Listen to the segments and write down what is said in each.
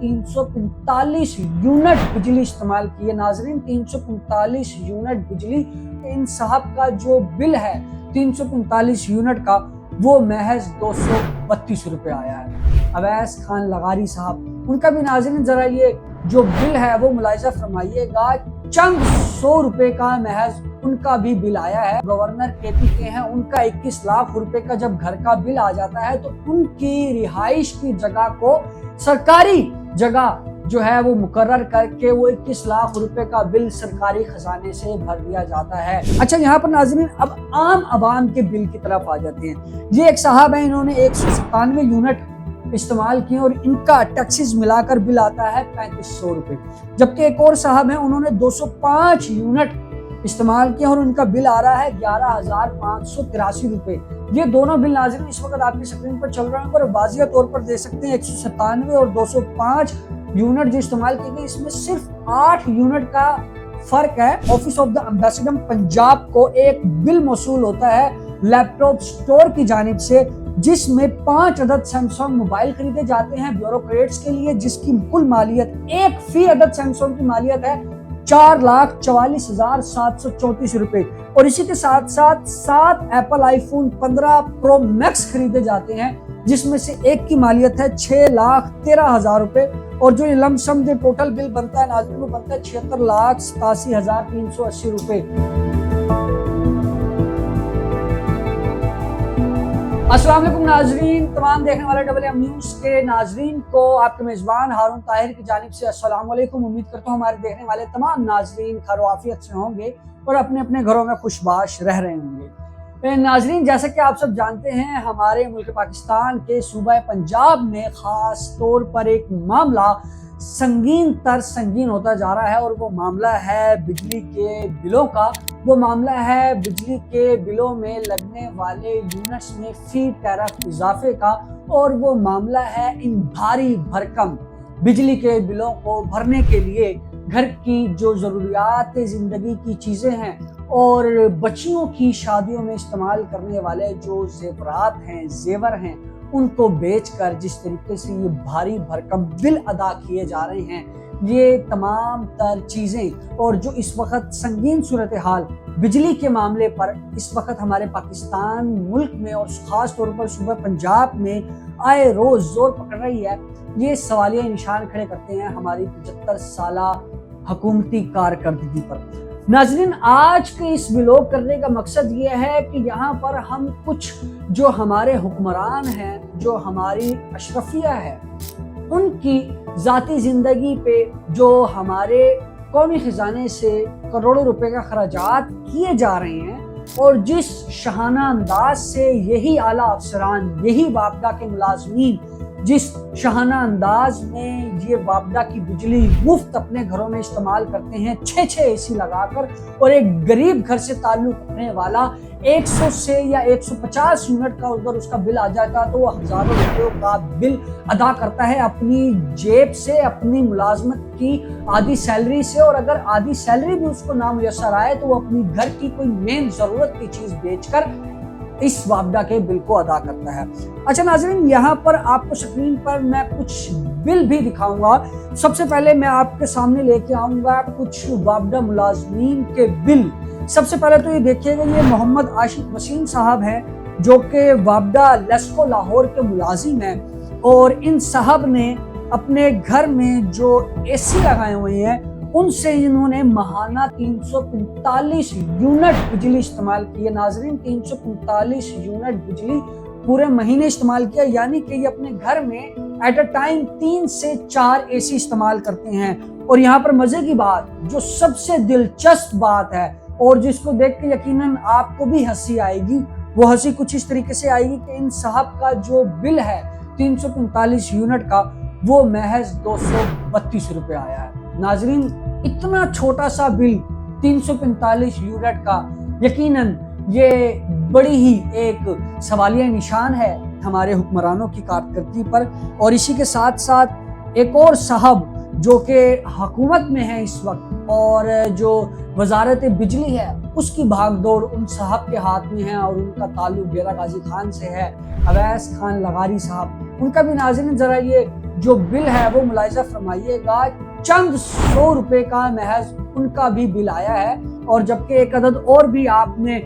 345 unit बिजली इस्तेमाल की है। नाजरीन 345 यूनिट बिजली, इन साहब का जो बिल है 345 यूनिट का वो महज 232 रुपए आया है। अवैस खान लगारी साहब, उनका भी नाजरीन जरा ये जो बिल है वो मुलाहिजा फरमाइएगा, चंद 100 रुपए का महज उनका भी बिल आया है। गवर्नर केपी के हैं, उनका 21 लाख रुपए का जब घर का बिल आ जाता है तो उनकी रिहाइश की जगह को सरकारी जगह जो है वो मुकर्रर करके वो 21 लाख रुपए का बिल सरकारी खजाने से भर दिया जाता है। अच्छा, यहाँ पर नाज़रीन अब आम आवाम के बिल की तरफ आ जाते हैं। ये एक साहब है, इन्होंने 197 यूनिट इस्तेमाल किए और इनका टैक्सेस मिलाकर बिल आता है 3500 रुपए। जबकि एक और साहब है, उन्होंने 205 यूनिट इस्तेमाल किया और उनका बिल आ रहा है 11,583 रुपए। ये दोनों बिल नाज़रीन इस वक्त आपकी स्क्रीन पर चल रहे हैं और वाज़िया तौर पर देख सकते हैं 197 और 205 यूनिट जो इस्तेमाल की गई, इसमें सिर्फ 8 यूनिट का फर्क है। Office of the ambassador Punjab को एक बिल मौसूल होता है लैपटॉप स्टोर की जानिब से, जिसमें 5 अदद सैमसंग मोबाइल खरीदे जाते हैं ब्यूरोक्रेट्स के लिए, जिसकी कुल मालियत, एक फी अदद सैमसंग की मालियत है 4,44,734 रुपए। और इसी के साथ साथ 7 एप्पल आईफोन 15 प्रो मैक्स खरीदे जाते हैं, जिसमें से एक की मालियत है 6,13,000 रुपए। और जो ये लमसम जो टोटल बिल बनता है नाज़रीन वो बनता है 76,87,380 रुपए। अस्सलाम वालेकुम नाजरीन, तमाम देखने वाले डबल एम न्यूज़ के नाजरीन को आपके मेज़बान हारून ताहिर की जानिब से अस्सलाम वालेकुम। उम्मीद करता हूँ हमारे देखने वाले तमाम नाजरीन खैर-ओ-आफियत से होंगे और अपने अपने घरों में खुशबाश रह रहे होंगे। नाजरीन, जैसा कि आप सब जानते हैं, हमारे मुल्क पाकिस्तान के सूबा पंजाब में ख़ास तौर पर एक मामला संगीन तर संगीन होता जा रहा है और वो मामला है बिजली के बिलों का। वो मामला है बिजली के बिलों में लगने वाले यूनिट्स में फी टैरिफ इजाफे का, और वो मामला है इन भारी भरकम बिजली के बिलों को भरने के लिए घर की जो ज़रूरियात ज़िंदगी की चीज़ें हैं और बच्चियों की शादियों में इस्तेमाल करने वाले जो ज़ेवरात हैं, ज़ेवर हैं, उनको बेचकर जिस तरीके से ये भारी भरकम बिल अदा किए जा रहे हैं, ये तमाम तर चीज़ें और जो इस वक्त संगीन सूरत हाल बिजली के मामले पर इस वक्त हमारे पाकिस्तान मुल्क में और ख़ास तौर पर सूबा पंजाब में आए रोज़ जोर पकड़ रही है, ये सवालिया निशान खड़े करते हैं हमारी 75 साला हुकूमती कारकर्दगी पर। नाज़रीन, आज के इस व्लॉग करने का मकसद ये है कि यहाँ पर हम कुछ जो हमारे हुक्मरान हैं, जो हमारी अशरफिया है, उनकी ज़ाती ज़िंदगी पे जो हमारे कौमी ख़जाने से करोड़ों रुपए का खर्चात किए जा रहे हैं और जिस शहाना अंदाज से यही आला अफसरान, यही वापदा के मुलाजमीन जिस शहाना अंदाज में ये वापदा की बिजली मुफ्त अपने घरों में इस्तेमाल करते हैं 6 एसी लगाकर, और एक गरीब घर से ताल्लुक रखने वाला 100 से या 150 यूनिट का उधर उसका बिल आ जाता तो वो हज़ारों रुपयों का बिल अदा करता है अपनी जेब से, अपनी मुलाजमत की आधी सैलरी से, और अगर आधी सैलरी भी उसको ना मुयस्सर आए तो वो अपनी घर की कोई मेन ज़रूरत की चीज़ बेचकर इस वापदा के बिल को अदा करता है। अच्छा नाज़रीन, यहाँ पर आपको स्क्रीन पर मैं कुछ बिल भी दिखाऊंगा। सबसे पहले मैं आपके सामने लेके आऊंगा कुछ वापदा मुलाजमीन के बिल। सबसे पहले तो ये देखिएगा, ये मोहम्मद आशिक वसीम साहब हैं जो कि वापदा लेस्को लाहौर के मुलाजिम हैं, और इन साहब ने अपने घर में जो एसी लगाए हुए हैं उनसे इन्होंने महाना 345 यूनिट बिजली इस्तेमाल की है। नाजरीन, 345 यूनिट बिजली पूरे महीने इस्तेमाल किया, यानी कि ये अपने घर में एट अ टाइम 3 से 4 एसी इस्तेमाल करते हैं। और यहाँ पर मजे की बात, जो सबसे दिलचस्प बात है और जिसको देख के यकीनन आपको भी हंसी आएगी, वो हंसी कुछ इस तरीके से आएगी कि इन साहब का जो बिल है 345 यूनिट का वो महज 232 रुपए आया है। नाजरीन, इतना छोटा सा बिल 345 यूनिट का, यकीनन ये बड़ी ही एक सवालिया निशान है हमारे हुक्मरानों की कारकर्दगी पर। और इसी के साथ साथ एक और साहब जो कि हुकूमत में है इस वक्त और जो वजारत बिजली है उसकी भागदौड़ उन साहब के हाथ में है और उनका ताल्लुक डेरा गाजी खान से है, अवैस खान लगारी साहब। उनका भी नाज़रीन जरा ये جو بل ہے وہ ملاحظہ فرمائیے گا چند 100 روپے کا محض ان کا بھی بل آیا ہے، اور جبکہ ایک عدد اور بھی آپ نے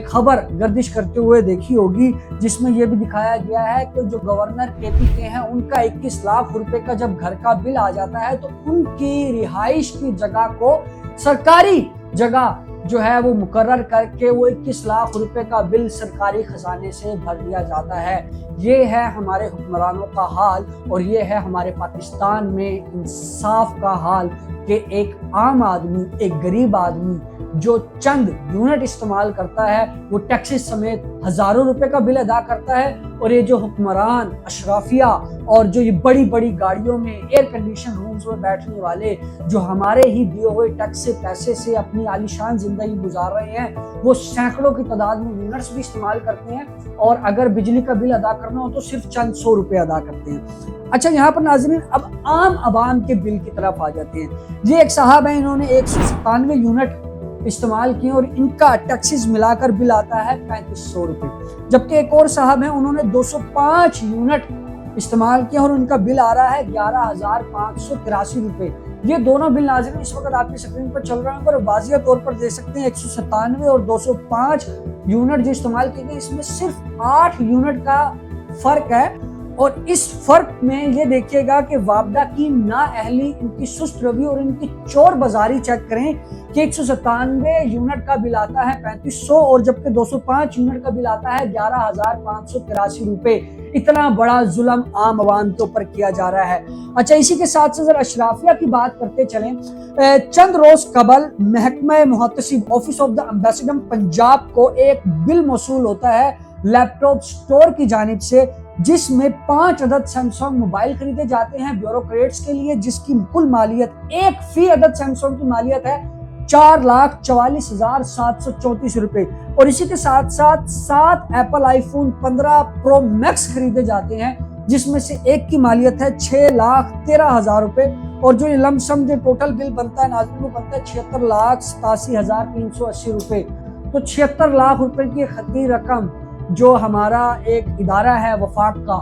خبر گردش کرتے ہوئے دیکھی ہوگی جس میں یہ بھی دکھایا گیا ہے کہ جو گورنر KP کے ہیں ان کا 21 لاکھ روپے کا جب گھر کا بل آ جاتا ہے تو ان کی رہائش کی جگہ کو سرکاری جگہ جو ہے وہ مقرر کر کے وہ 21 لاکھ روپے کا بل سرکاری خزانے سے بھر دیا جاتا ہے۔ یہ ہے ہمارے حکمرانوں کا حال، اور یہ ہے ہمارے پاکستان میں انصاف کا حال کہ ایک عام آدمی، ایک غریب آدمی جو چند یونٹ استعمال کرتا ہے وہ ٹیکسز سمیت ہزاروں روپے کا بل ادا کرتا ہے، اور یہ جو حکمران، اشرافیہ اور جو یہ بڑی بڑی گاڑیوں میں ایئر کنڈیشن رومز میں بیٹھنے والے جو ہمارے ہی دیے ہوئے ٹیکس سے پیسے سے اپنی عالیشان زندگی گزار رہے ہیں، وہ سینکڑوں کی تعداد میں یونٹس بھی استعمال کرتے ہیں، اور اگر بجلی کا بل ادا کرنا ہو تو صرف چند 100 روپے ادا کرتے ہیں۔ اچھا، یہاں پر ناظرین اب عام عوام کے بل کی طرف آ جاتے ہیں۔ یہ ایک صاحب ہیں، انہوں نے 197 یونٹ استعمال کیے اور ان کا ٹیکسز ملا کر بل آتا ہے 3500 روپے، جبکہ ایک اور صاحب ہیں، انہوں نے 205 یونٹ استعمال کیا اور ان کا بل آ رہا ہے 11,583 روپے۔ یہ دونوں بل ناظرین اس وقت آپ کی سکرین پر چل رہے ہیں، پر واضح طور پر دیکھ سکتے ہیں 197 اور 205 یونٹ جو استعمال کیے گئے، اس میں صرف 8 یونٹ کا فرق ہے، اور اس فرق میں یہ دیکھیے گا کہ وابدہ کی نااہلی، ان کی سست روی اور ان کی چور بازاری چیک کریں کہ 197 یونٹ کا بل آتا ہے 3500 اور جبکہ 205 یونٹ کا بل آتا ہے 11,583 روپے۔ اتنا بڑا ظلم عام عوام کے اوپر کیا جا رہا ہے۔ اچھا، اسی کے ساتھ سے ذرا اشرافیہ کی بات کرتے چلیں۔ چند روز قبل محکمہ محتسب office of the ambassador Punjab کو ایک بل موصول ہوتا ہے لیپ ٹاپ اسٹور کی جانب سے، جس میں 5 عدد سیمسنگ موبائل خریدے جاتے ہیں بیوروکریٹس کے لیے، جس کی کل مالیت ایک فی عدد سیمسنگ کی مالیت ہے 4,44,734 روپے، اور اسی کے ساتھ ساتھ 7 ایپل آئی فون 15 پرو میکس خریدے جاتے ہیں، جس میں سے ایک کی مالیت ہے 6,13,000 روپے، اور جو لم سم جو ٹوٹل بل بنتا ہے ناظرین وہ بنتا ہے 76,87,380 روپے۔ تو 76 لاکھ روپے کی خطی رقم جو ہمارا ایک ادارہ ہے وفاق کا،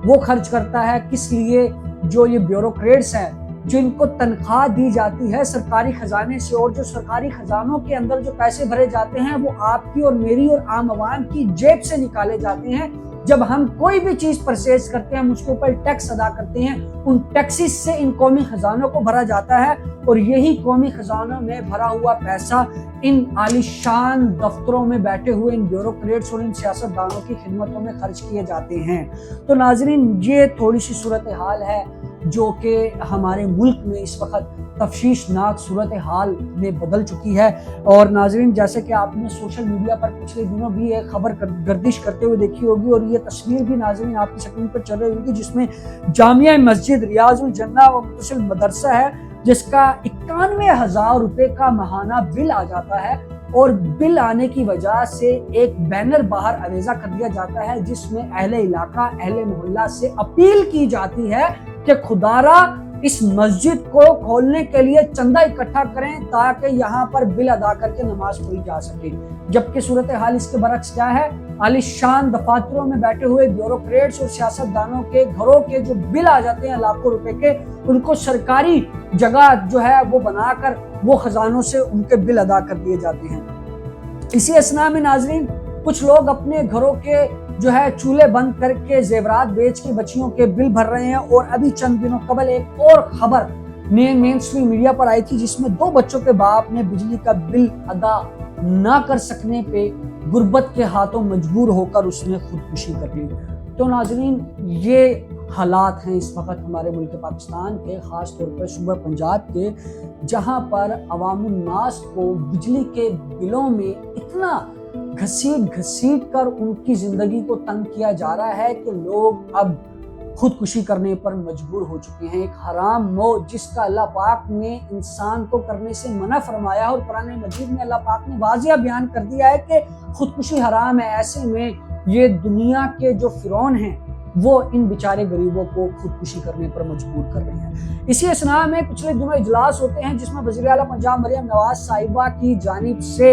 وہ خرچ کرتا ہے کس لیے؟ جو یہ بیوروکریٹس ہیں، جن کو تنخواہ دی جاتی ہے سرکاری خزانے سے، اور جو سرکاری خزانوں کے اندر جو پیسے بھرے جاتے ہیں وہ آپ کی اور میری اور عام عوام کی جیب سے نکالے جاتے ہیں۔ جب ہم کوئی بھی چیز پرچیز کرتے ہیں، ہم اس کے اوپر ٹیکس ادا کرتے ہیں، ان ٹیکسز سے ان قومی خزانوں کو بھرا جاتا ہے، اور یہی قومی خزانوں میں بھرا ہوا پیسہ ان عالی شان دفتروں میں بیٹھے ہوئے ان بیوروکریٹس اور ان سیاستدانوں کی خدمتوں میں خرچ کیے جاتے ہیں۔ تو ناظرین، یہ تھوڑی سی صورتحال ہے جو کہ ہمارے ملک میں اس وقت تفشیشناک صورتحال میں بدل چکی ہے۔ اور ناظرین، جیسے کہ آپ نے سوشل میڈیا پر پچھلے دنوں بھی ایک خبر گردش کرتے ہوئے دیکھی ہوگی، اور یہ تصویر بھی ناظرین آپ کی سکرین پر چل رہی ہوگی، جس میں جامعہ مسجد ریاض الجنہ و متصل مدرسہ ہے، جس کا 91,000 روپے کا ماہانہ بل آ جاتا ہے، اور بل آنے کی وجہ سے ایک بینر باہر عریضہ کر دیا جاتا ہے جس میں اہل علاقہ، اہل محلہ سے اپیل کی جاتی ہے کہ خدارا اس مسجد کو کھولنے کے لیے چندہ اکٹھا کریں تاکہ یہاں پر بل ادا کر کے نماز پڑھی جا سکے۔ جبکہ صورتحال اس کے برعکس کیا ہے؟ عالی شان دفاتروں میں بیٹھے ہوئے بیوروکریٹس اور سیاستدانوں کے گھروں کے جو بل آ جاتے ہیں لاکھوں روپے کے، ان کو سرکاری جگہ جو ہے وہ بنا کر وہ خزانوں سے ان کے بل ادا کر دیے جاتے ہیں۔ اسی اثناء میں ناظرین، کچھ لوگ اپنے گھروں کے جو ہے چولہے بند کر کے زیورات بیچ کے بچیوں کے بل بھر رہے ہیں، اور ابھی چند دنوں قبل ایک اور خبر مین اسٹریم میڈیا پر آئی تھی جس میں 2 بچوں کے باپ نے بجلی کا بل ادا نہ کر سکنے پہ غربت کے ہاتھوں مجبور ہو کر اس نے خودکشی کر لی۔ تو ناظرین، یہ حالات ہیں اس وقت ہمارے ملک پاکستان کے، خاص طور پر صوبہ پنجاب کے، جہاں پر عوام الناس کو بجلی کے بلوں میں اتنا گھسیٹ کر ان کی زندگی کو تنگ کیا جا رہا ہے کہ لوگ اب خودکشی کرنے پر مجبور ہو چکے ہیں۔ ایک حرام موت جس کا اللہ پاک نے انسان کو کرنے سے منع فرمایا، اور قرآن مجید میں اللہ پاک نے واضح بیان کر دیا ہے کہ خودکشی حرام ہے۔ ایسے میں یہ دنیا کے جو فرعون ہیں وہ ان بیچارے غریبوں کو خودکشی کرنے پر مجبور کر رہے ہیں۔ اسی اثناء میں پچھلے دنوں اجلاس ہوتے ہیں جس میں وزیر اعلیٰ پنجاب مریم نواز صاحبہ کی جانب سے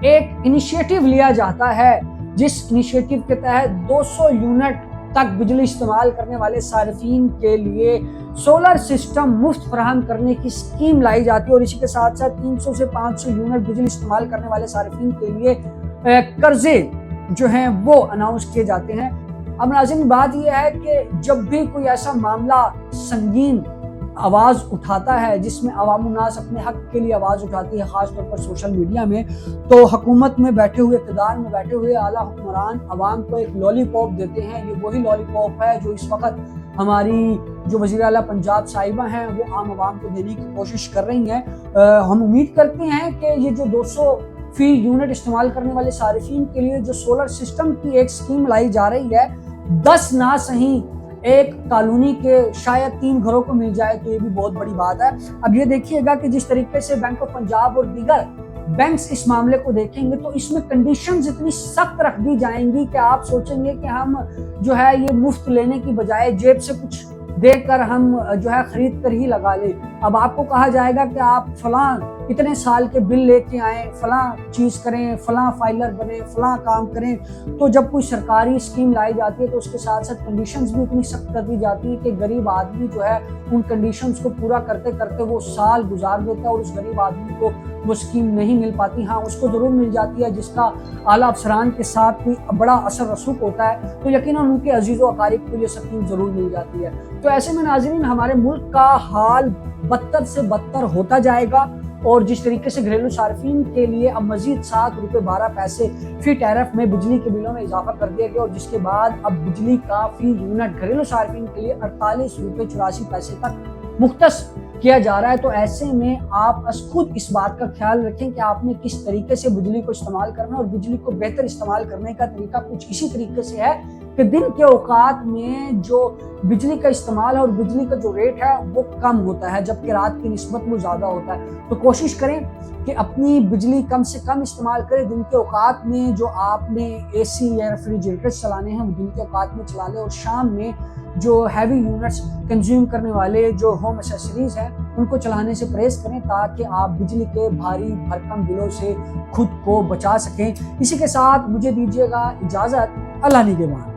ایک انیشیٹو لیا جاتا ہے، جس انیشیٹو کے تحت 200 یونٹ तक बिजली इस्तेमाल करने वाले सार्फिन के लिए सोलर सिस्टम मुफ्त फराहम करने की स्कीम लाई जाती है और इसी के साथ साथ 300 से 500 यूनिट बिजली इस्तेमाल करने वाले सार्फिन के लिए कर्जे जो हैं वो अनाउंस किए जाते हैं। अब नाज़रीन बात यह है कि जब भी कोई ऐसा मामला संगीन आवाज़ उठाता है जिसमें अवामुन्नास अपने हक के लिए आवाज़ उठाती है, ख़ास तौर पर सोशल मीडिया में, तो हुकूमत में बैठे हुए, इक़्तिदार में बैठे हुए आला हुक्मरान अवाम को एक लॉलीपॉप देते हैं। ये वही लॉलीपॉप है जो इस वक्त हमारी जो वज़ीर आला पंजाब साहिबा हैं वो आम आवाम को देने की कोशिश कर रही हैं। हम उम्मीद करते हैं कि ये जो 200 फी यूनिट इस्तेमाल करने वाले सारिफीन के लिए जो सोलर सिस्टम की एक स्कीम लाई जा रही है, 10 ना सही एक कॉलोनी के शायद 3 घरों को मिल जाए तो ये भी बहुत बड़ी बात है। अब ये देखिएगा कि जिस तरीके से बैंक ऑफ पंजाब और दीगर बैंक्स इस मामले को देखेंगे तो इसमें कंडीशंस इतनी सख्त रख दी जाएंगी कि आप सोचेंगे कि हम जो है ये मुफ्त लेने की बजाय जेब से कुछ देकर हम जो है खरीद कर ही लगा लें। अब आपको कहा जाएगा कि आप फलां इतने साल के बिल लेके आए, फलां चीज़ करें, फलां फाइलर बने, फलां काम करें। तो जब कोई सरकारी स्कीम लाई जाती है तो उसके साथ साथ कंडीशंस भी इतनी सख्त कर दी जाती है कि गरीब आदमी जो है उन कंडीशंस को पूरा करते करते वो साल गुजार देता है और उस गरीब आदमी को वो स्कीम नहीं मिल पाती। हाँ, उसको ज़रूर मिल जाती है जिसका आला अफसरान के साथ कोई बड़ा असर रसूख होता है, तो यकीनन उनके अजीज़ व अकारिब को ये स्कीम ज़रूर मिल जाती है। तो ऐसे में नाज़रीन हमारे मुल्क का हाल बदतर से बदतर होता जाएगा और जिस तरीके से घरेलू सार्फिन के लिए अब मजीद 7 रुपये 12 पैसे फी टैरिफ में बिजली के बिलों में इजाफा कर दिया गया और जिसके बाद अब बिजली का फी यूनिट घरेलू सार्फिन के लिए 48 रुपये 84 पैसे तक मुख्तस किया जा रहा है। तो ऐसे में आप खुद इस बात का ख्याल रखें कि आपने किस तरीके से बिजली को इस्तेमाल करना, और बिजली को बेहतर इस्तेमाल करने का तरीका कुछ इसी तरीके से है कि दिन के औकात में जो बिजली का इस्तेमाल है और बिजली का जो रेट है वो कम होता है, जबकि रात की निस्बत वो ज़्यादा होता है। तो कोशिश करें कि अपनी बिजली कम से कम इस्तेमाल करें। दिन के औकात में जो आपने AC या रेफ्रिजरेटर चलाने हैं वो दिन के औकात में चला लें और शाम में जो हैवी यूनिट्स कंज्यूम करने वाले जो होम एसेसरीज हैं उनको चलाने से परहेज करें ताकि आप बिजली के भारी भरकम बिलों से खुद को बचा सकें। इसी के साथ मुझे दीजिएगा इजाज़त। अल्लाह निगहबान।